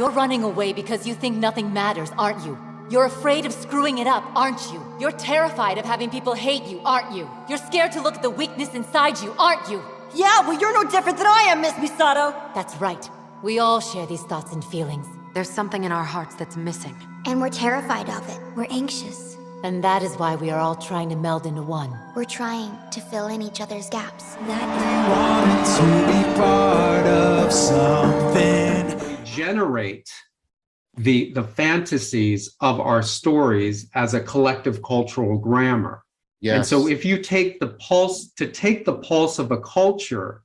You're running away because you think nothing matters, aren't you? You're afraid of screwing it up, aren't you? You're terrified of having people hate you, aren't you? You're scared to look at the weakness inside you, aren't you? Yeah, well, you're no different than I am, Miss Misato. That's right. We all share these thoughts and feelings. There's something in our hearts that's missing. And we're terrified of it. We're anxious. And that is why we are all trying to meld into one. We're trying to fill in each other's gaps. Wanted to be part of something. Generate the fantasies of our stories as a collective cultural grammar. Yes. And so if you take the pulse of a culture,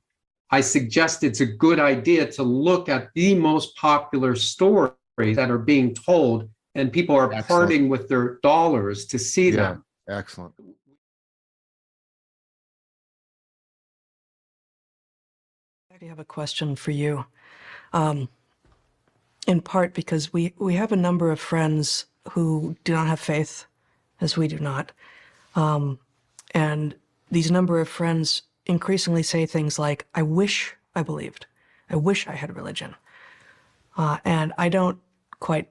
I suggest it's a good idea to look at the most popular stories that are being told, and people are parting with their dollars to see them. Excellent. I have a question for you. In part because we have a number of friends who do not have faith, as we do not. And these number of friends increasingly say things like, I wish I believed. I wish I had religion. And I don't quite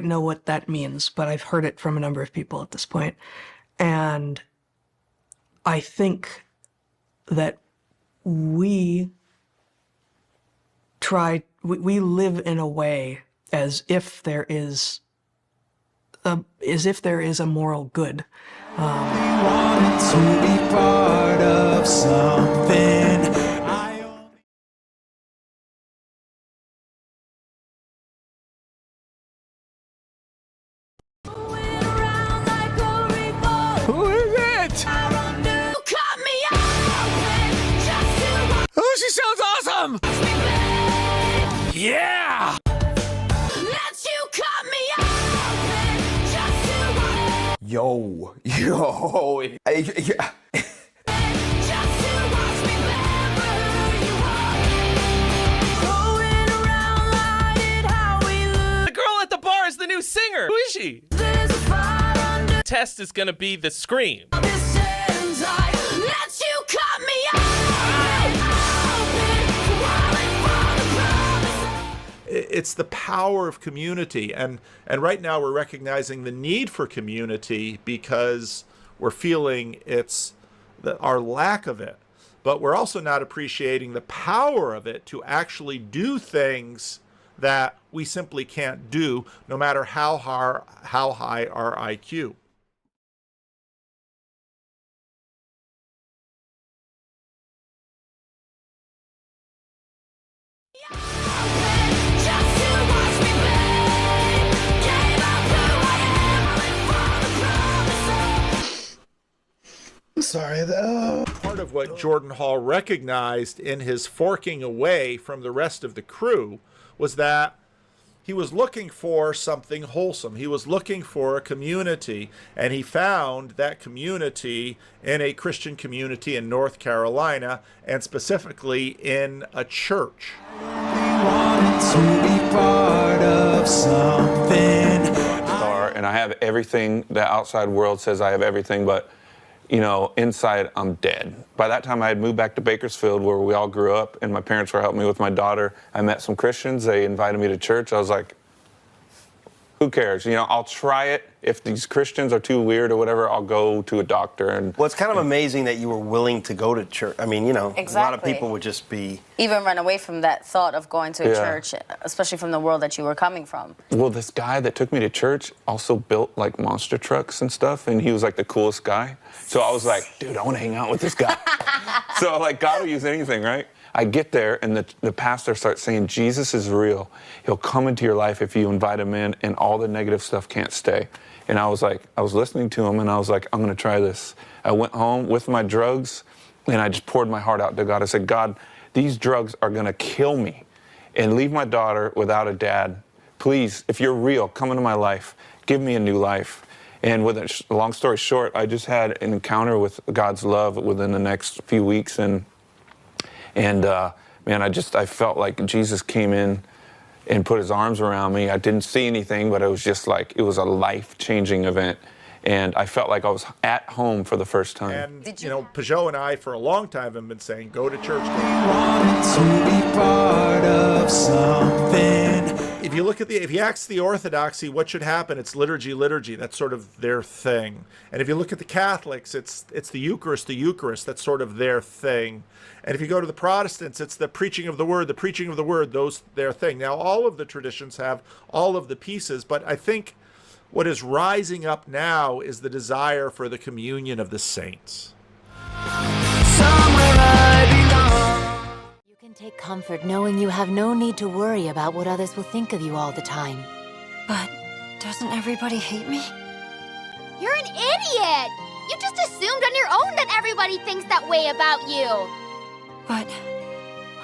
know what that means, but I've heard it from a number of people at this point. And I think that we live in a way as if there is a moral good. Wanted to be part of something. Who is it? Oh, she sounds awesome! Yeah! Yo. The girl at the bar is the new singer. Who is she? Test is gonna be the scream. It's the power of community, and right now we're recognizing the need for community because we're feeling our lack of it, but we're also not appreciating the power of it to actually do things that we simply can't do, no matter how high our IQ. Sorry, though. Part of what Jordan Hall recognized in his forking away from the rest of the crew was that he was looking for something wholesome. He was looking for a community, and he found that community in a Christian community in North Carolina, and specifically in a church. Wanted to be part of something. And I have everything. The outside world says I have everything, but inside I'm dead. By that time I had moved back to Bakersfield, where we all grew up, and my parents were helping me with my daughter. I met some Christians. They invited me to church. I was like, who cares? I'll try it. If these Christians are too weird or whatever, I'll go to a doctor. Well, it's kind of amazing that you were willing to go to church. I mean, Exactly. A lot of people would just be... Even run away from that thought of going to a church, especially from the world that you were coming from. Well, this guy that took me to church also built like monster trucks and stuff, and he was like the coolest guy. So I was like, dude, I want to hang out with this guy. So God will use anything, right? I get there, and the pastor starts saying, Jesus is real. He'll come into your life if you invite him in, and all the negative stuff can't stay. And I was listening to him, and I was like, I'm going to try this. I went home with my drugs, and I just poured my heart out to God. I said, God, these drugs are going to kill me and leave my daughter without a dad. Please, if you're real, come into my life. Give me a new life. And with a long story short, I just had an encounter with God's love within the next few weeks, and man, I felt like Jesus came in and put his arms around me. I didn't see anything, but it was just like, it was a life-changing event. And I felt like I was at home for the first time. And, Peugeot and I, for a long time, have been saying, go to church. Wanted to be part of something. if you look at if you ask the Orthodoxy what should happen, it's liturgy, liturgy. That's sort of their thing. And if you look at the Catholics, it's the Eucharist, the Eucharist. That's sort of their thing. And if you go to the Protestants, it's the preaching of the word, the preaching of the word. Those their thing. Now, all of the traditions have all of the pieces, but I think what is rising up now is the desire for the communion of the saints. You can take comfort knowing you have no need to worry about what others will think of you all the time. But doesn't everybody hate me? You're an idiot! You just assumed on your own that everybody thinks that way about you. But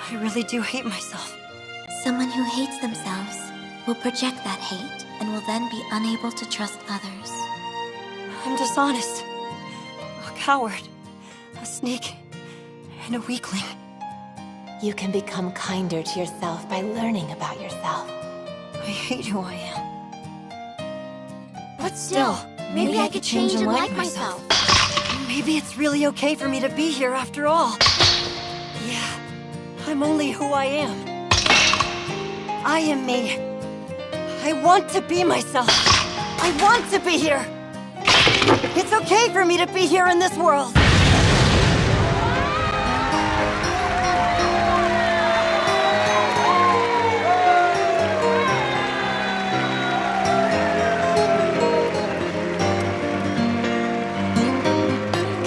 I really do hate myself. Someone who hates themselves will project that hate and will then be unable to trust others. I'm dishonest, a coward, a sneak, and a weakling. You can become kinder to yourself by learning about yourself. I hate who I am. But still, maybe I could change and like myself. Maybe it's really okay for me to be here after all. Yeah, I'm only who I am. I am me. I want to be myself. I want to be here. It's okay for me to be here in this world.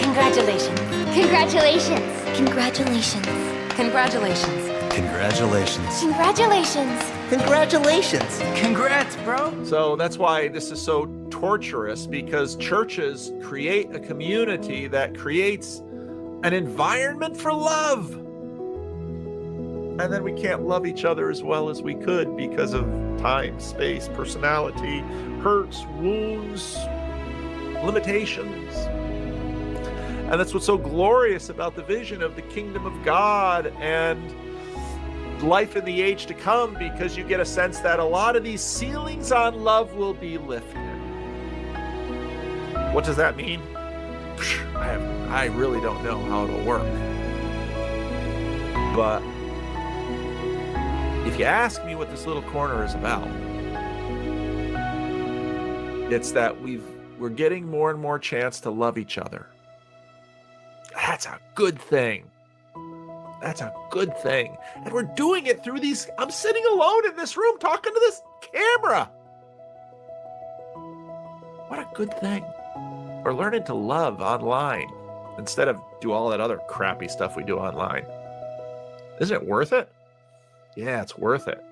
Congratulations. Congratulations. Congratulations. Congratulations. Congratulations. Congratulations. Congratulations. Congrats, bro. So that's why this is so torturous, because churches create a community that creates an environment for love. And then we can't love each other as well as we could because of time, space, personality, hurts, wounds, limitations. And that's what's so glorious about the vision of the kingdom of God and life in the age to come, because you get a sense that a lot of these ceilings on love will be lifted. What does that mean? I really don't know how it'll work. But if you ask me what this little corner is about, it's that we're getting more and more chance to love each other. That's a good thing. That's a good thing. And we're doing it through these. I'm sitting alone in this room talking to this camera. What a good thing. We're learning to love online instead of do all that other crappy stuff we do online. Isn't it worth it? Yeah, it's worth it.